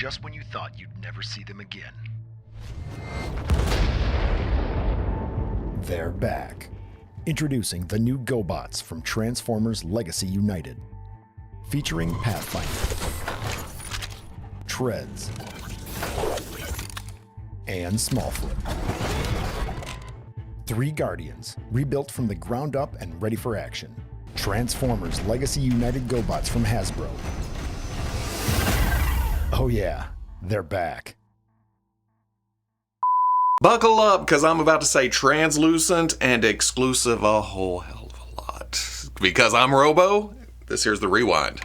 just when you thought you'd never see them again. They're back. Introducing the new GoBots from Transformers Legacy United. Featuring Pathfinder, Treads, and Smallfoot. 3 Guardians, rebuilt from the ground up and ready for action. Transformers Legacy United GoBots from Hasbro. Oh yeah, they're back. Buckle up, because I'm about to say translucent and exclusive a whole hell of a lot. Because I'm Robo, this here's the rewind.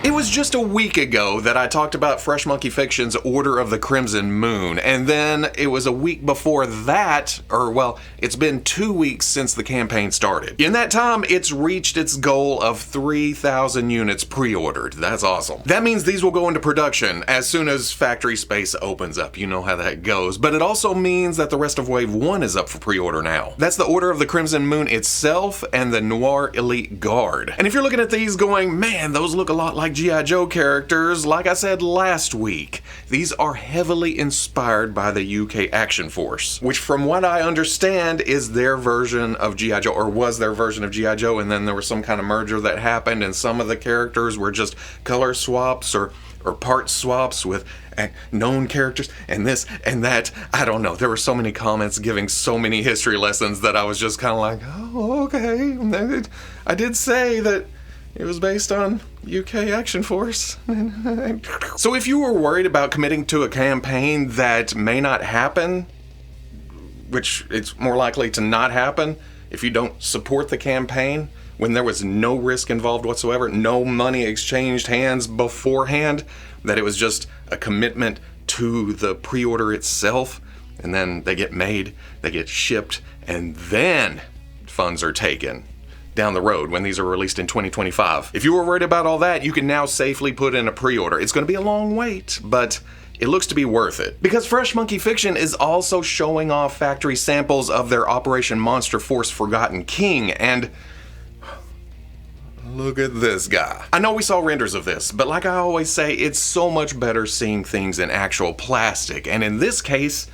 It was just a week ago that I talked about Fresh Monkey Fiction's Order of the Crimson Moon, and then it was a week before that, it's been 2 weeks since the campaign started. In that time, it's reached its goal of 3,000 units pre-ordered. That's awesome. That means these will go into production as soon as factory space opens up. You know how that goes. But it also means that the rest of Wave 1 is up for pre-order now. That's the Order of the Crimson Moon itself and the Noir Elite Guard. And if you're looking at these going, man, those look a lot like G.I. Joe characters, like I said last week, these are heavily inspired by the UK Action Force, which from what I understand is their version of G.I. Joe, or was their version of G.I. Joe, and then there was some kind of merger that happened and some of the characters were just color swaps or part swaps with known characters and this and that. I don't know. There were so many comments giving so many history lessons that I was just kind of like, oh, okay. I did say that it was based on UK Action Force. So if you were worried about committing to a campaign that may not happen, which it's more likely to not happen if you don't support the campaign, when there was no risk involved whatsoever, no money exchanged hands beforehand, that it was just a commitment to the pre-order itself, and then they get made, they get shipped, and then funds are taken down the road when these are released in 2025. If you were worried about all that, you can now safely put in a pre-order. It's going to be a long wait, but it looks to be worth it. Because Fresh Monkey Fiction is also showing off factory samples of their Operation Monster Force Forgotten King, and look at this guy. I know we saw renders of this, but like I always say, it's so much better seeing things in actual plastic, and in this case,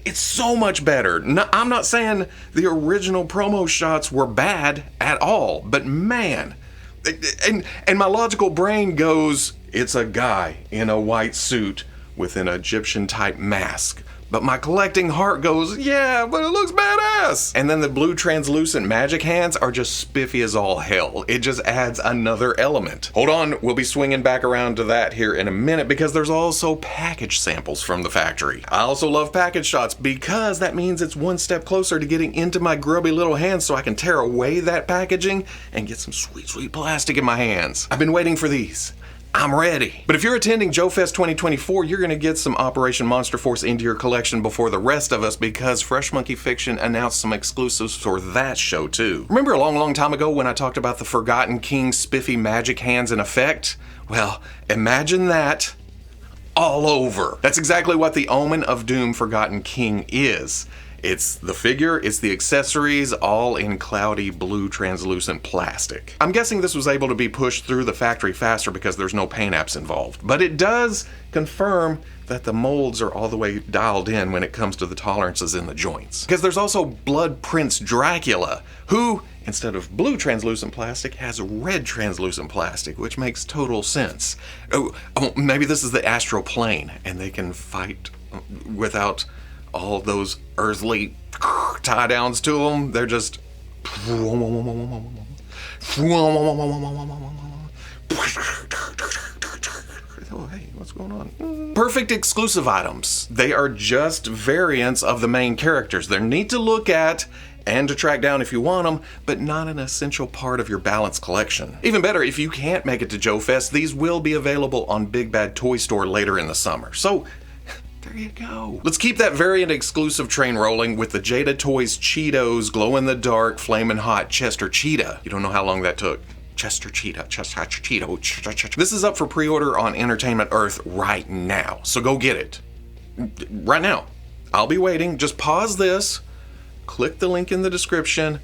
it's so much better. No, I'm not saying the original promo shots were bad at all, but man, and my logical brain goes, it's a guy in a white suit with an Egyptian type mask. But my collecting heart goes, yeah, but it looks badass. And then the blue translucent magic hands are just spiffy as all hell. It just adds another element. Hold on, we'll be swinging back around to that here in a minute because there's also package samples from the factory. I also love package shots because that means it's one step closer to getting into my grubby little hands so I can tear away that packaging and get some sweet, sweet plastic in my hands. I've been waiting for these. I'm ready. But if you're attending Joe Fest 2024, you're going to get some Operation Monster Force into your collection before the rest of us because Fresh Monkey Fiction announced some exclusives for that show too. Remember a long, long time ago when I talked about the Forgotten King spiffy magic hands in effect? Well, imagine that all over. That's exactly what the Omen of Doom Forgotten King is. It's the figure, it's the accessories, all in cloudy blue translucent plastic. I'm guessing this was able to be pushed through the factory faster because there's no paint apps involved. But it does confirm that the molds are all the way dialed in when it comes to the tolerances in the joints. Because there's also Blood Prince Dracula, who, instead of blue translucent plastic, has red translucent plastic, which makes total sense. Oh, maybe this is the astral plane, and they can fight without all those earthly tie downs to them. They're just oh, hey, what's going on? Perfect exclusive items. They are just variants of the main characters. They're neat to look at and to track down if you want them, but not an essential part of your balanced collection. Even better, if you can't make it to Joe Fest, these will be available on Big Bad Toy Store later in the summer. So there you go. Let's keep that variant exclusive train rolling with the Jada Toys Cheetos glow-in-the-dark flamin' hot Chester Cheetah. You don't know how long that took. Chester Cheetah. This is up for pre-order on Entertainment Earth right now, so go get it. Right now. I'll be waiting. Just pause this, click the link in the description,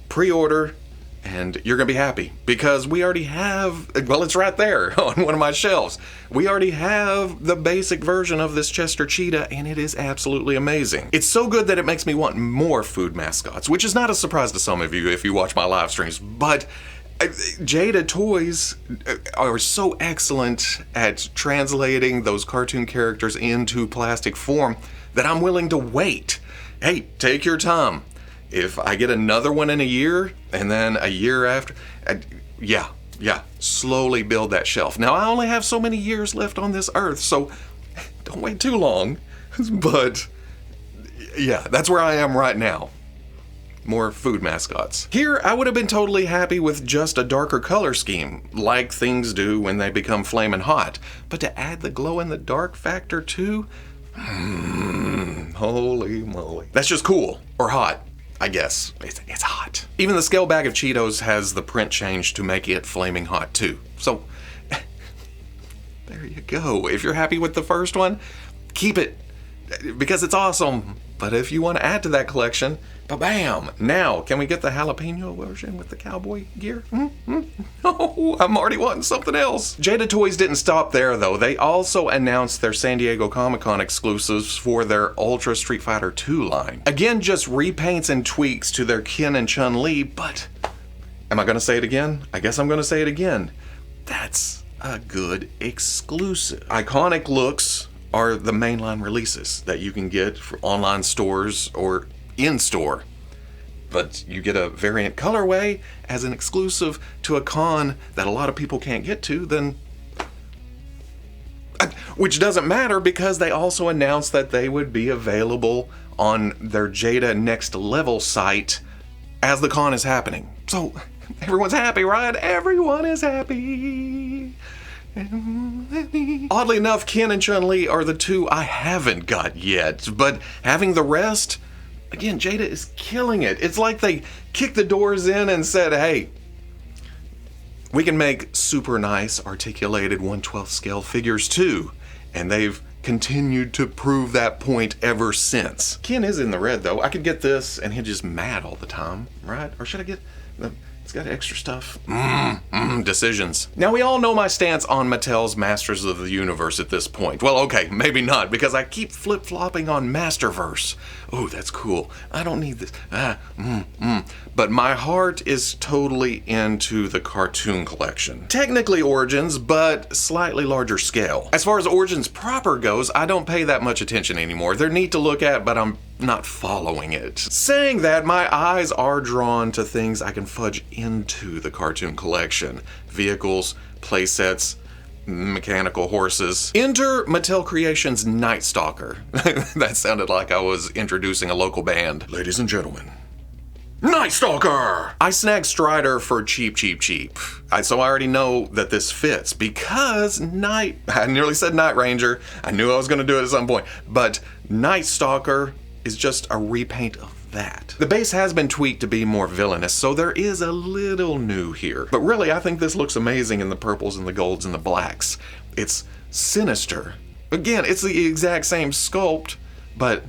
pre-order, and you're gonna be happy because we already have, well, it's right there on one of my shelves. We already have the basic version of this Chester Cheetah, and it is absolutely amazing. It's so good that it makes me want more food mascots, which is not a surprise to some of you if you watch my live streams, but Jada Toys are so excellent at translating those cartoon characters into plastic form that I'm willing to wait. Hey, take your time. If I get another one in a year, and then a year after, yeah, slowly build that shelf. Now, I only have so many years left on this earth, so don't wait too long. But, yeah, that's where I am right now. More food mascots. Here, I would have been totally happy with just a darker color scheme, like things do when they become flamin' hot. But to add the glow-in-the-dark factor too? Holy moly. That's just cool. Or hot. I guess. It's hot. Even the scale bag of Cheetos has the print change to make it flaming hot too. So, there you go. If you're happy with the first one, keep it because it's awesome. But if you want to add to that collection, ba-bam! Now, can we get the jalapeno version with the cowboy gear? Oh, I'm already wanting something else. Jada Toys didn't stop there, though. They also announced their San Diego Comic-Con exclusives for their Ultra Street Fighter 2 line. Again, just repaints and tweaks to their Ken and Chun-Li, but am I going to say it again? I guess I'm going to say it again. That's a good exclusive. Iconic looks are the mainline releases that you can get for online stores or in-store. But you get a variant colorway as an exclusive to a con that a lot of people can't get to, then... Which doesn't matter because they also announced that they would be available on their Jada Next Level site as the con is happening. So, everyone's happy, right? Everyone is happy. Oddly enough, Ken and Chun-Li are the two I haven't got yet, but having the rest, again, Jada is killing it. It's like they kicked the doors in and said, hey, we can make super nice articulated 1/12 scale figures too, and they've continued to prove that point ever since. Ken is in the red though. I could get this and he's just mad all the time, right? Or should I get the... It's got extra stuff. Decisions. Now, we all know my stance on Mattel's Masters of the Universe at this point. Well, okay, maybe not, because I keep flip-flopping on Masterverse. Oh, that's cool. I don't need this. But my heart is totally into the cartoon collection. Technically Origins, but slightly larger scale. As far as Origins proper goes, I don't pay that much attention anymore. They're neat to look at, but I'm not following it. Saying that, my eyes are drawn to things I can fudge into the cartoon collection. Vehicles, playsets, mechanical horses. Enter Mattel Creations Night Stalker. That sounded like I was introducing a local band. Ladies and gentlemen, Night Stalker! I snagged Strider for cheap. So I already know that this fits because I nearly said Night Ranger. I knew I was gonna do it at some point, but Night Stalker is just a repaint of that. The base has been tweaked to be more villainous, so there is a little new here. But really, I think this looks amazing in the purples and the golds and the blacks. It's sinister. Again, it's the exact same sculpt, but,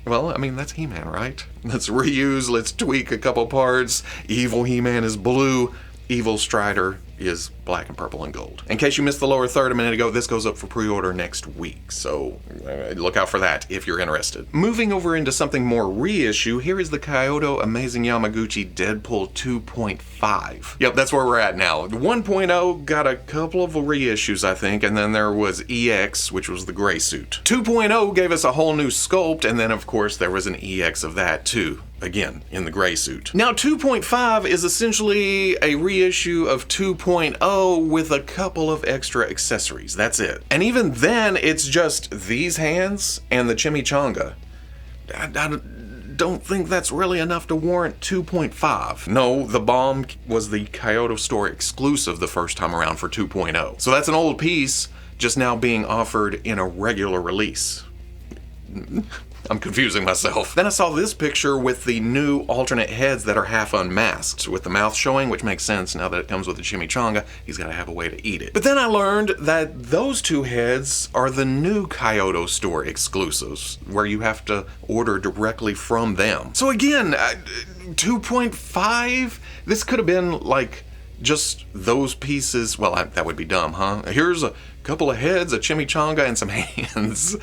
well, I mean, that's He-Man, right? Let's reuse, let's tweak a couple parts. Evil He-Man is blue, evil Strider is black and purple and gold. In case you missed the lower third a minute ago, this goes up for pre-order next week, so look out for that if you're interested. Moving over into something more reissue, here is the Kaiyodo Amazing Yamaguchi Deadpool 2.5. Yep, that's where we're at now. 1.0 got a couple of reissues, I think, and then there was EX, which was the gray suit. 2.0 gave us a whole new sculpt, and then of course there was an EX of that too. Again, in the gray suit. Now 2.5 is essentially a reissue of 2.0 with a couple of extra accessories. That's it. And even then, it's just these hands and the chimichanga. I don't think that's really enough to warrant 2.5. No, the bomb was the Kaiyodo store exclusive the first time around for 2.0. So that's an old piece just now being offered in a regular release. I'm confusing myself. Then I saw this picture with the new alternate heads that are half unmasked, with the mouth showing, which makes sense now that it comes with a chimichanga. He's got to have a way to eat it. But then I learned that those two heads are the new Kaiyodo store exclusives, where you have to order directly from them. So again, 2.5? This could have been like just those pieces. Well, that would be dumb, huh? Here's a couple of heads, a chimichanga, and some hands.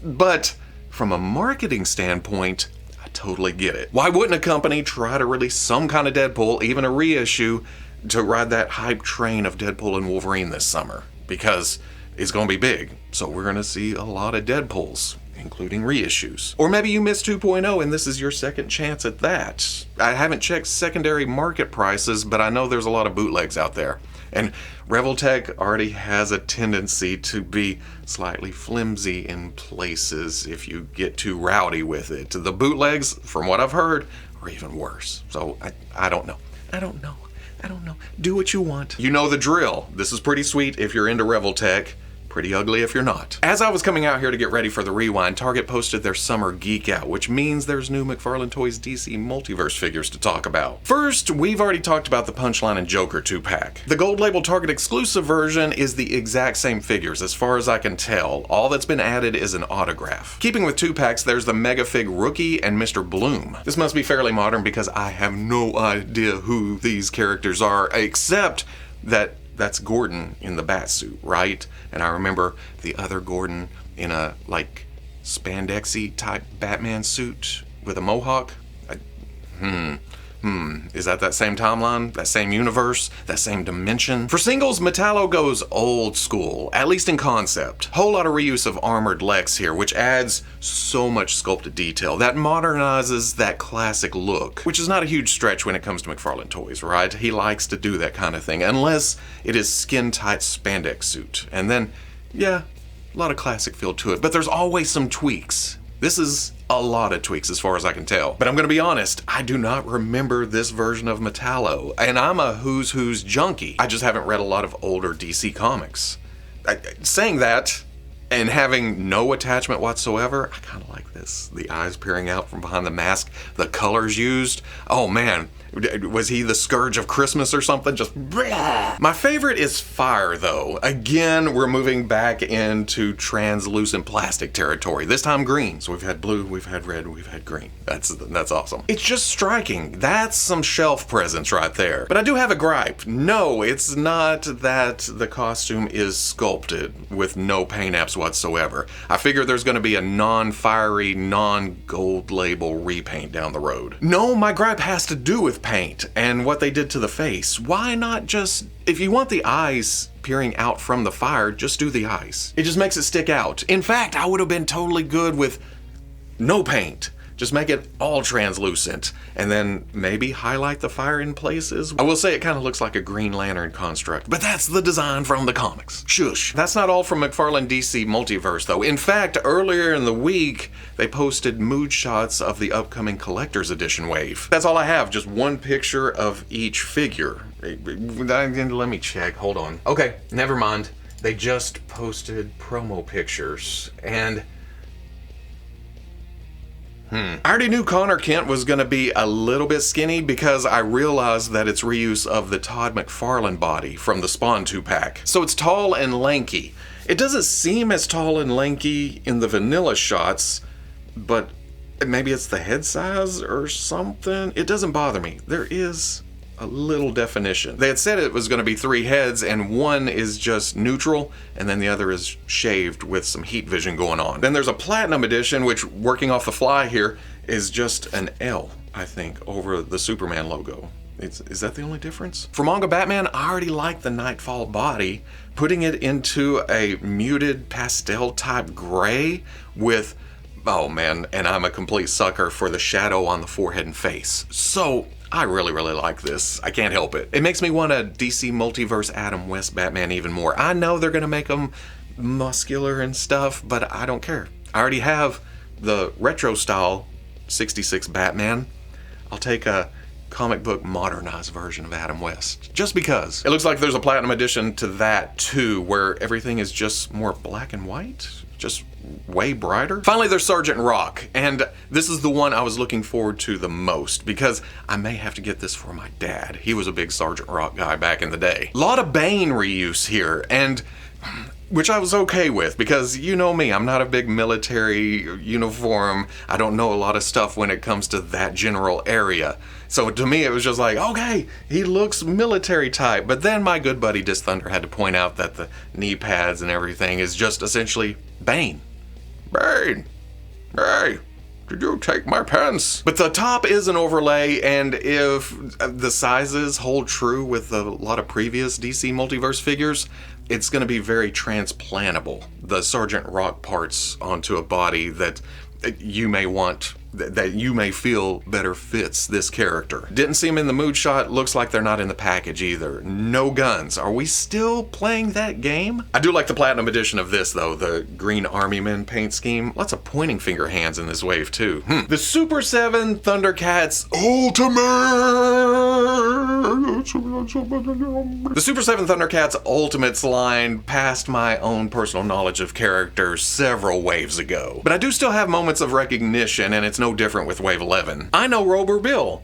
But from a marketing standpoint, I totally get it. Why wouldn't a company try to release some kind of Deadpool, even a reissue, to ride that hype train of Deadpool and Wolverine this summer? Because it's going to be big, so we're going to see a lot of Deadpools, including reissues. Or maybe you missed 2.0 and this is your second chance at that. I haven't checked secondary market prices, but I know there's a lot of bootlegs out there. And Revoltech already has a tendency to be slightly flimsy in places if you get too rowdy with it. The bootlegs, from what I've heard, are even worse. So I don't know. I don't know. Do what you want. You know the drill. This is pretty sweet if you're into Revoltech. Pretty ugly if you're not. As I was coming out here to get ready for the rewind, Target posted their summer geek out, which means there's new McFarlane Toys DC Multiverse figures to talk about. First, we've already talked about the Punchline and Joker 2-pack. The gold label Target exclusive version is the exact same figures as far as I can tell. All that's been added is an autograph. Keeping with 2-packs, there's the Mega Fig Rookie and Mr. Bloom. This must be fairly modern because I have no idea who these characters are, except that that's Gordon in the bat suit, right? And I remember the other Gordon in a, like, spandexy type Batman suit with a mohawk. Is that same timeline? That same universe? That same dimension? For singles, Metallo goes old school, at least in concept. Whole lot of reuse of Armored Lex here, which adds so much sculpted detail. That modernizes that classic look, which is not a huge stretch when it comes to McFarlane Toys, right? He likes to do that kind of thing, unless it is skin-tight spandex suit. And then, yeah, a lot of classic feel to it, but there's always some tweaks. This is a lot of tweaks as far as I can tell. But I'm gonna be honest, I do not remember this version of Metallo, and I'm a Who's Who's junkie. I just haven't read a lot of older DC comics. Saying that, and having no attachment whatsoever, I kinda like this. The eyes peering out from behind the mask, the colors used. Oh man, was he the Scourge of Christmas or something? Just blah. My favorite is Fire though. Again, we're moving back into translucent plastic territory. This time green. So we've had blue, we've had red, we've had green. That's awesome. It's just striking. That's some shelf presence right there. But I do have a gripe. No, it's not that the costume is sculpted with no paint apps whatsoever. I figure there's gonna be a non-fiery, non-gold label repaint down the road. No, my gripe has to do with paint and what they did to the face. Why not just, if you want the eyes peering out from the fire, just do the eyes. It just makes it stick out. In fact, I would have been totally good with no paint. Just make it all translucent and then maybe highlight the fire in places. I will say it kind of looks like a Green Lantern construct, but that's the design from the comics. Shush. That's not all from McFarlane DC Multiverse though. In fact, earlier in the week, they posted mood shots of the upcoming Collector's Edition wave. That's all I have, just one picture of each figure. Let me check, hold on. Okay, never mind. They just posted promo pictures and I already knew Connor Kent was going to be a little bit skinny because I realized that it's reuse of the Todd McFarlane body from the Spawn 2-pack. So it's tall and lanky. It doesn't seem as tall and lanky in the vanilla shots, but maybe it's the head size or something. It doesn't bother me. There is a little definition. They had said it was going to be 3 heads and one is just neutral and then the other is shaved with some heat vision going on. Then there's a Platinum Edition, which, working off the fly here, is just an L, I think, over the Superman logo. Is that the only difference? For Manga Batman, I already like the Nightfall body. Putting it into a muted pastel type gray with, oh man, and I'm a complete sucker for the shadow on the forehead and face. So I really like this. I can't help it. It makes me want a DC Multiverse Adam West Batman even more. I know they're gonna make him muscular and stuff, but I don't care. I already have the retro style 66 Batman. I'll take a comic book modernized version of Adam West. Just because. It looks like there's a platinum edition to that too, where everything is just more black and white. Just way brighter. Finally, there's Sergeant Rock, and this is the one I was looking forward to the most because I may have to get this for my dad. He was a big Sergeant Rock guy back in the day. A lot of Bane reuse here, and which I was okay with because you know me, I'm not a big military uniform. I don't know a lot of stuff when it comes to that general area. So to me, it was just like, okay, he looks military type. But then my good buddy Dis Thunder had to point out that the knee pads and everything is just essentially Bane. Bane! Hey! Did you take my pants? But the top is an overlay, and if the sizes hold true with a lot of previous DC Multiverse figures, it's going to be very transplantable. The Sergeant Rock parts onto a body that you may want, that you may feel better fits this character. Didn't see him in the mood shot, looks like they're not in the package either. No guns. Are we still playing that game? I do like the platinum edition of this though, the green army men paint scheme. Lots of pointing finger hands in this wave too. The Super 7 ThunderCats Ultimate! The Super 7 ThunderCats Ultimates line passed my own personal knowledge of characters several waves ago. But I do still have moments of recognition, and it's no different with Wave 11. I know Robo Bill,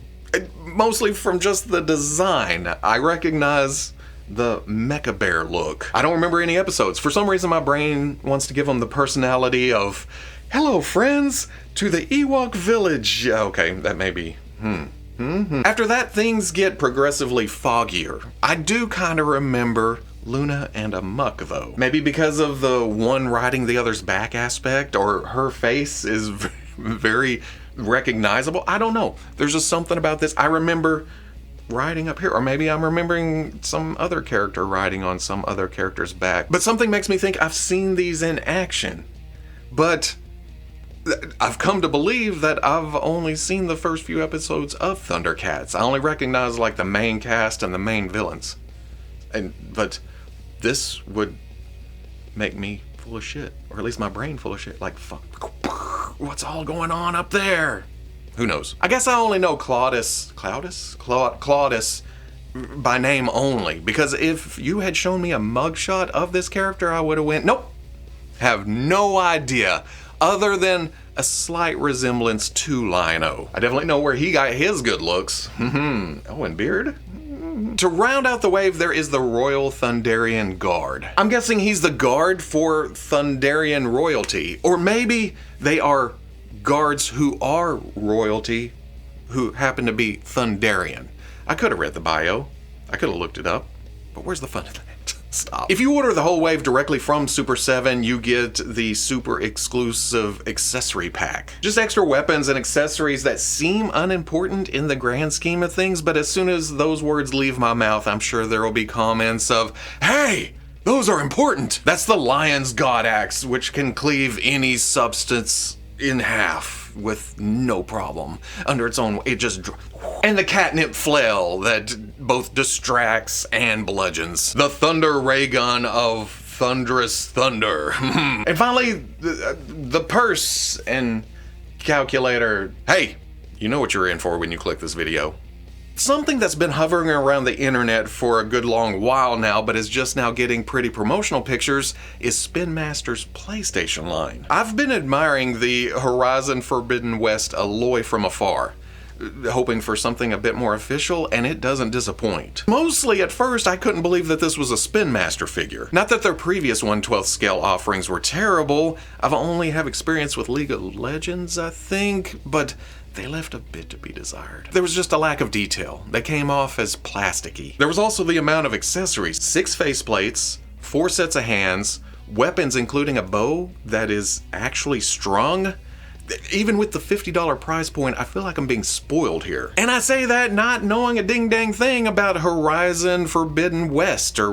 mostly from just the design. I recognize the Mecha Bear look. I don't remember any episodes. For some reason, my brain wants to give him the personality of, hello friends, to the Ewok village. Okay, that may be, After that, things get progressively foggier. I do kind of remember Luna and Amok though. Maybe because of the one riding the other's back aspect, or her face is very recognizable. I don't know. There's just something about this. I remember riding up here, or maybe I'm remembering some other character riding on some other character's back. But something makes me think I've seen these in action. But I've come to believe that I've only seen the first few episodes of ThunderCats. I only recognize like the main cast and the main villains. But this would make me full of shit, or at least my brain full of shit. Like, fuck, what's all going on up there? Who knows? I guess I only know Claudius by name only, because if you had shown me a mugshot of this character, I would have went, nope, have no idea, other than a slight resemblance to Lino. I definitely know where he got his good looks. Oh, and beard? To round out the wave, there is the Royal Thunderian Guard. I'm guessing he's the guard for Thunderian royalty, or maybe they are guards who are royalty who happen to be Thunderian. I could have read the bio. I could have looked it up. But where's the fun of that? Stop. If you order the whole wave directly from Super 7, you get the super exclusive accessory pack. Just extra weapons and accessories that seem unimportant in the grand scheme of things, but as soon as those words leave my mouth, I'm sure there will be comments of, hey, those are important. That's the Lion's God Axe, which can cleave any substance in half with no problem under its own. It just, and the catnip flail that both distracts and bludgeons. The thunder ray gun of thunderous thunder. And finally, the purse and calculator. Hey, you know what you're in for when you click this video. Something that's been hovering around the internet for a good long while now, but is just now getting pretty promotional pictures, is Spin Master's PlayStation line. I've been admiring the Horizon Forbidden West alloy from afar, hoping for something a bit more official, and it doesn't disappoint. Mostly at first, I couldn't believe that this was a Spin Master figure. Not that their previous 1/12 scale offerings were terrible. I've only have experience with League of Legends, I think, but they left a bit to be desired. There was just a lack of detail. They came off as plasticky. There was also the amount of accessories. 6 faceplates, 4 sets of hands, weapons including a bow that is actually strung. Even with the $50 price point, I feel like I'm being spoiled here. And I say that not knowing a ding-dang thing about Horizon Forbidden West, or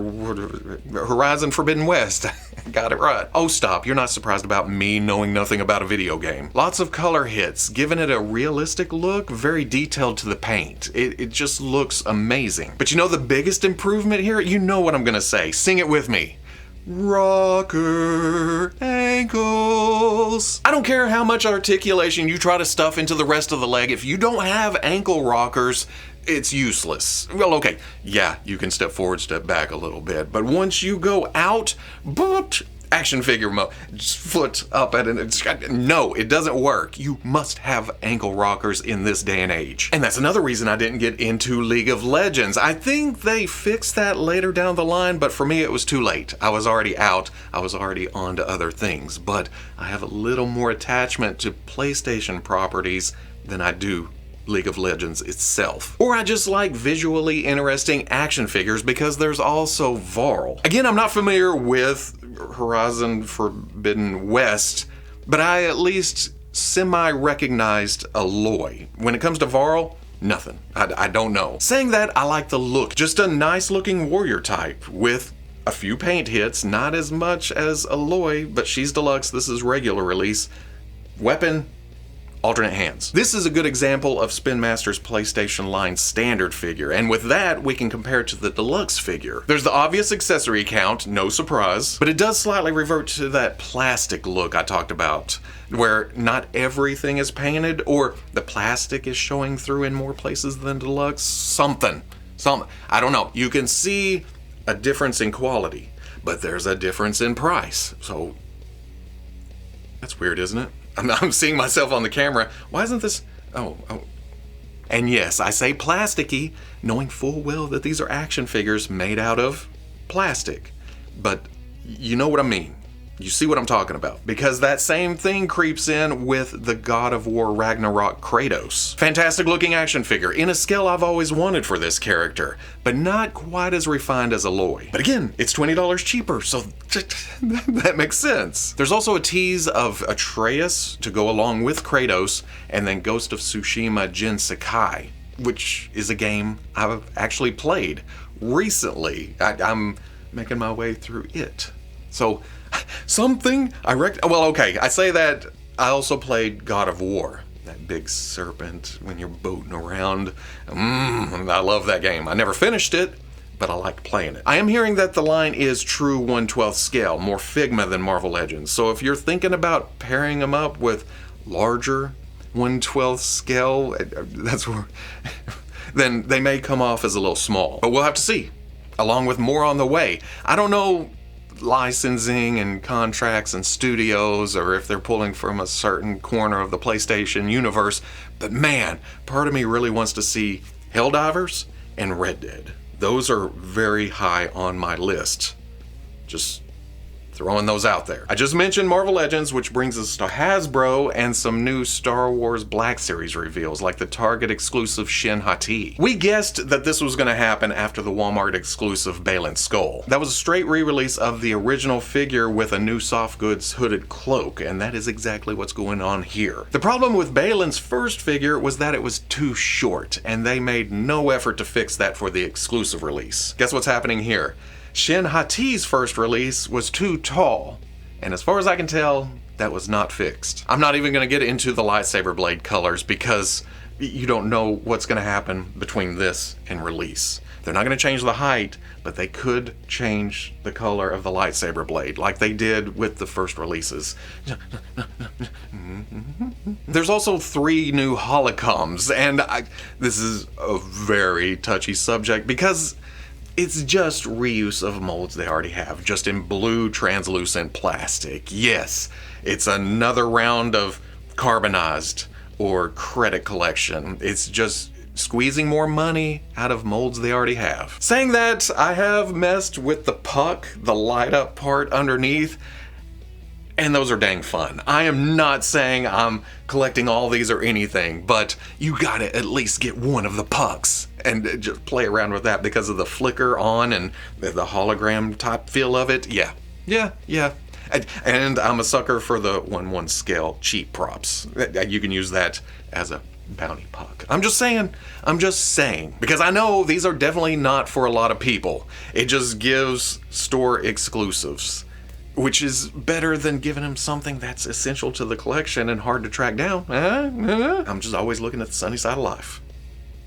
Horizon Forbidden West. Got it right. Oh, stop. You're not surprised about me knowing nothing about a video game. Lots of color hits, giving it a realistic look, very detailed to the paint. It just looks amazing. But you know the biggest improvement here? You know what I'm gonna say. Sing it with me. Rocker ankles. I don't care how much articulation you try to stuff into the rest of the leg. If you don't have ankle rockers, it's useless. Well, okay, yeah, you can step forward, step back a little bit, but once you go out, action figure mode, just foot up at it. No, it doesn't work. You must have ankle rockers in this day and age. And that's another reason I didn't get into League of Legends. I think they fixed that later down the line, but for me it was too late. I was already out. I was already on to other things. But I have a little more attachment to PlayStation properties than I do League of Legends itself. Or I just like visually interesting action figures because there's also Varl. Again, I'm not familiar with Horizon Forbidden West, but I at least semi-recognized Aloy. When it comes to Varl, nothing. I don't know. Saying that, I like the look. Just a nice looking warrior type with a few paint hits, not as much as Aloy, but she's deluxe, this is regular release. Weapon, alternate hands. This is a good example of Spin Master's PlayStation line standard figure, and with that, we can compare it to the deluxe figure. There's the obvious accessory count, no surprise, but it does slightly revert to that plastic look I talked about, where not everything is painted, or the plastic is showing through in more places than deluxe. Something. I don't know. You can see a difference in quality, but there's a difference in price. So, that's weird, isn't it? I'm seeing myself on the camera. Why isn't this? Oh. And yes, I say plasticky, knowing full well that these are action figures made out of plastic. But you know what I mean. You see what I'm talking about. Because that same thing creeps in with the God of War Ragnarok Kratos. Fantastic looking action figure, in a scale I've always wanted for this character, but not quite as refined as Aloy. But again, it's $20 cheaper, so that makes sense. There's also a tease of Atreus to go along with Kratos, and then Ghost of Tsushima Jin Sakai, which is a game I've actually played recently. I'm making my way through it. So, well, okay, I say that. I also played God of War, that big serpent when you're boating around. I love that game. I never finished it, but I like playing it. I am hearing that the line is true 1/12 scale, more Figma than Marvel Legends. So if you're thinking about pairing them up with larger 1/12 scale, that's where, then they may come off as a little small. But we'll have to see, along with more on the way. I don't know licensing and contracts and studios, or if they're pulling from a certain corner of the PlayStation universe, but man, part of me really wants to see Helldivers and Red Dead. Those are very high on my list. Just throwing those out there. I just mentioned Marvel Legends, which brings us to Hasbro and some new Star Wars Black Series reveals, like the Target exclusive Shin Hati. We guessed that this was going to happen after the Walmart exclusive Balin Skull. That was a straight re-release of the original figure with a new soft goods hooded cloak, and that is exactly what's going on here. The problem with Balin's first figure was that it was too short, and they made no effort to fix that for the exclusive release. Guess what's happening here? Shin Hati's first release was too tall, and as far as I can tell, that was not fixed. I'm not even going to get into the lightsaber blade colors because you don't know what's going to happen between this and release. They're not going to change the height, but they could change the color of the lightsaber blade like they did with the first releases. There's also 3 new holocoms, and this is a very touchy subject because it's just reuse of molds they already have, just in blue translucent plastic. Yes, it's another round of carbonized or credit collection. It's just squeezing more money out of molds they already have. Saying that, I have messed with the puck, the light up part underneath, and those are dang fun. I am not saying I'm collecting all these or anything, but you gotta at least get one of the pucks and just play around with that because of the flicker on and the hologram type feel of it. Yeah. And I'm a sucker for the 1/1 scale cheap props. You can use that as a bounty puck. I'm just saying, because I know these are definitely not for a lot of people. It just gives store exclusives, which is better than giving them something that's essential to the collection and hard to track down. I'm just always looking at the sunny side of life.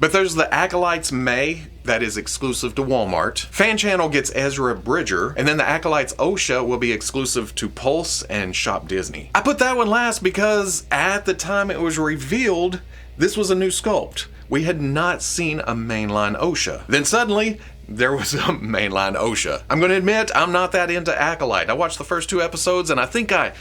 But there's the Acolytes May, that is exclusive to Walmart. Fan Channel gets Ezra Bridger, and then the Acolytes OSHA will be exclusive to Pulse and Shop Disney. I put that one last because at the time it was revealed, This was a new sculpt. We had not seen a mainline OSHA. Then suddenly, there was a mainline OSHA. I'm going to admit, I'm not that into Acolyte. I watched the first 2 episodes, and I think I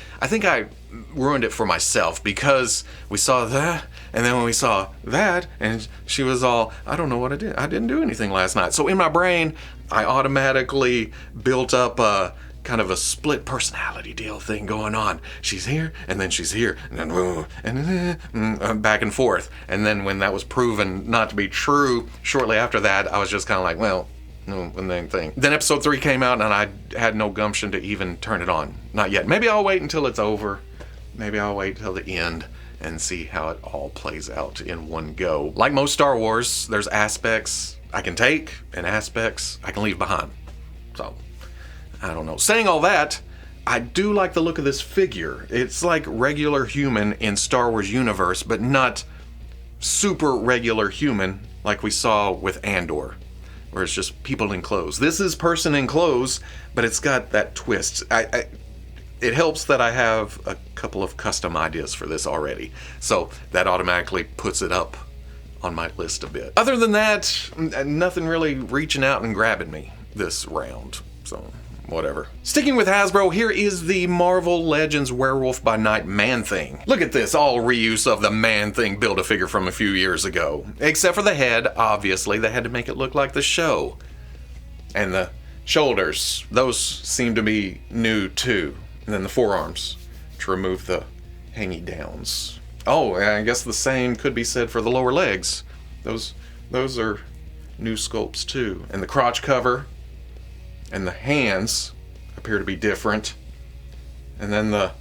ruined it for myself, because we saw that, and then when we saw that, and she was all, I don't know what I did. I didn't do anything last night. So in my brain, I automatically built up a kind of a split personality deal thing going on. She's here, and then she's here, and then back and forth. And then when that was proven not to be true, shortly after that, I was just kind of like, well, no, one thing. Then episode 3 came out, and I had no gumption to even turn it on. Not yet. Maybe I'll wait until it's over. Maybe I'll wait till the end and see how it all plays out in one go. Like most Star Wars, there's aspects I can take and aspects I can leave behind. So, I don't know. Saying all that, I do like the look of this figure. It's like regular human in Star Wars universe, but not super regular human like we saw with Andor, where it's just people in clothes. This is person in clothes, but it's got that twist. It helps that I have a couple of custom ideas for this already, so that automatically puts it up on my list a bit. Other than that, nothing really reaching out and grabbing me this round, so whatever. Sticking with Hasbro, here is the Marvel Legends Werewolf by Night Man-Thing. Look at this, all reuse of the Man-Thing Build-A-Figure from a few years ago. Except for the head, obviously, they had to make it look like the show. And the shoulders, those seem to be new too. And then the forearms, to remove the hangy downs. Oh, I guess the same could be said for the lower legs. Those are new sculpts too. And the crotch cover and the hands appear to be different. And then the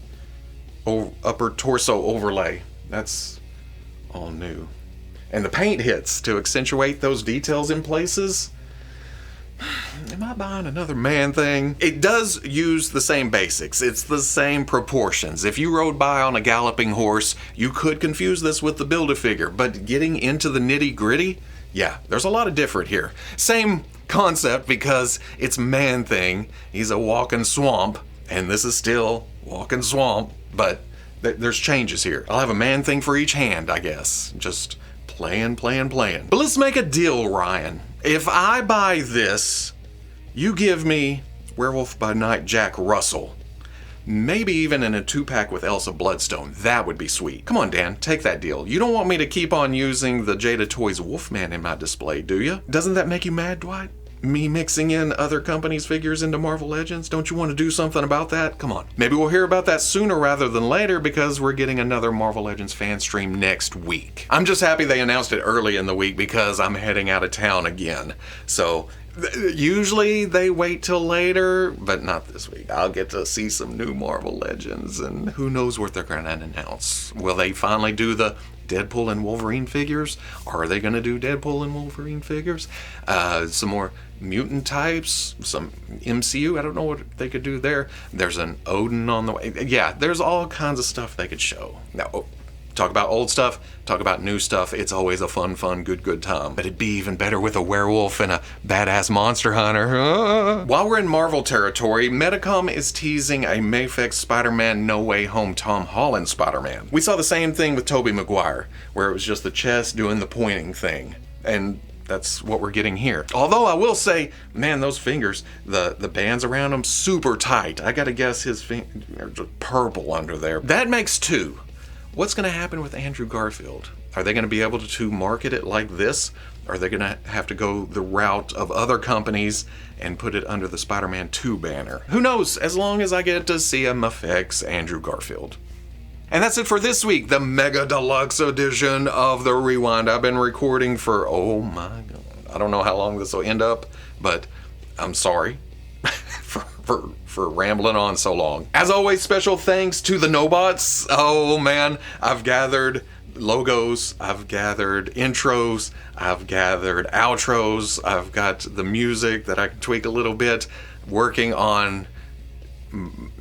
upper torso overlay, that's all new. And the paint hits to accentuate those details in places. Am I buying another Man-Thing? It does use the same basics. It's the same proportions. If you rode by on a galloping horse, you could confuse this with the Build-A-Figure, but getting into the nitty-gritty, yeah, there's a lot of different here. Same concept, because it's Man-Thing. He's a walking swamp, and this is still walking swamp, but there's changes here. I'll have a Man-Thing for each hand, I guess. Just playing. But let's make a deal, Ryan. If I buy this, you give me Werewolf by Night Jack Russell. Maybe even in a 2-pack with Elsa Bloodstone. That would be sweet. Come on, Dan, take that deal. You don't want me to keep on using the Jada Toys Wolfman in my display, do you? Doesn't that make you mad, Dwight? Me mixing in other companies' figures into Marvel Legends? Don't you want to do something about that? Come on. Maybe we'll hear about that sooner rather than later, because we're getting another Marvel Legends fan stream next week. I'm just happy they announced it early in the week, because I'm heading out of town again. So usually they wait till later, but not this week. I'll get to see some new Marvel Legends, and who knows what they're going to announce. Will they finally do the Deadpool and Wolverine figures? Are they going to do Deadpool and Wolverine figures? Some more mutant types, some MCU, I don't know what they could do there. There's an Odin on the way. Yeah, there's all kinds of stuff they could show. Now, talk about old stuff, talk about new stuff. It's always a fun, good time. But it'd be even better with a werewolf and a badass monster hunter. While we're in Marvel territory, Medicom is teasing a MAFEX Spider-Man No Way Home Tom Holland Spider-Man. We saw the same thing with Tobey Maguire, where it was just the chest doing the pointing thing. And that's what we're getting here. Although I will say, man, those fingers, the bands around them, super tight. I gotta guess his fingers are just purple under there. That makes 2. What's gonna happen with Andrew Garfield? Are they gonna be able to market it like this? Or are they gonna have to go the route of other companies and put it under the Spider-Man 2 banner? Who knows, as long as I get to see a MAFEX Andrew Garfield. And that's it for this week, the Mega Deluxe edition of The Rewind. I've been recording for, oh my God, I don't know how long this will end up, but I'm sorry for rambling on so long. As always, special thanks to the Nobots. Oh man, I've gathered logos, I've gathered intros, I've gathered outros, I've got the music that I can tweak a little bit, working on,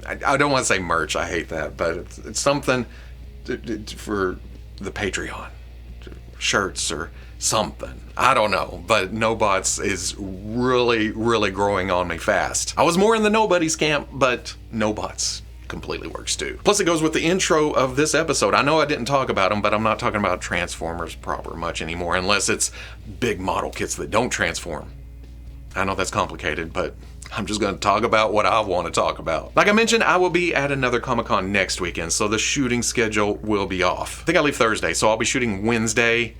I don't want to say merch, I hate that, but it's something for the Patreon, shirts or something. I don't know, but Nobots is really growing on me fast. I was more in the Nobodies camp, but Nobots completely works too. Plus, it goes with the intro of this episode. I know I didn't talk about them, but I'm not talking about Transformers proper much anymore, unless it's big model kits that don't transform. I know that's complicated, but I'm just going to talk about what I want to talk about. Like I mentioned, I will be at another Comic-Con next weekend, so the shooting schedule will be off. I think I leave Thursday, so I'll be shooting Wednesday,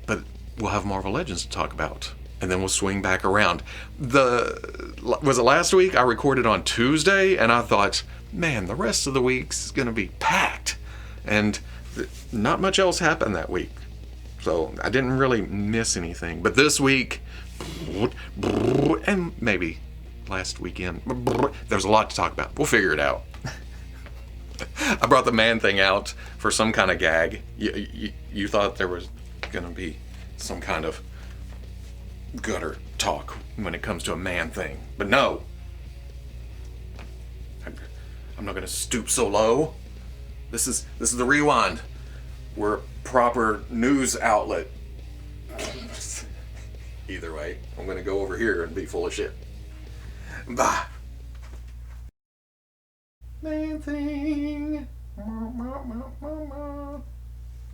but we'll have Marvel Legends to talk about. And then we'll swing back around. Was it last week? I recorded on Tuesday, and I thought, man, the rest of the week's going to be packed. And not much else happened that week. So I didn't really miss anything. But this week, and maybe last weekend, there's a lot to talk about. We'll figure it out. I brought the man thing out for some kind of gag. You thought there was going to be some kind of gutter talk when it comes to a man thing. But no. I'm not going to stoop so low. This is the Rewind. We're a proper news outlet. Either way, I'm going to go over here and be full of shit. Bye. Man thing.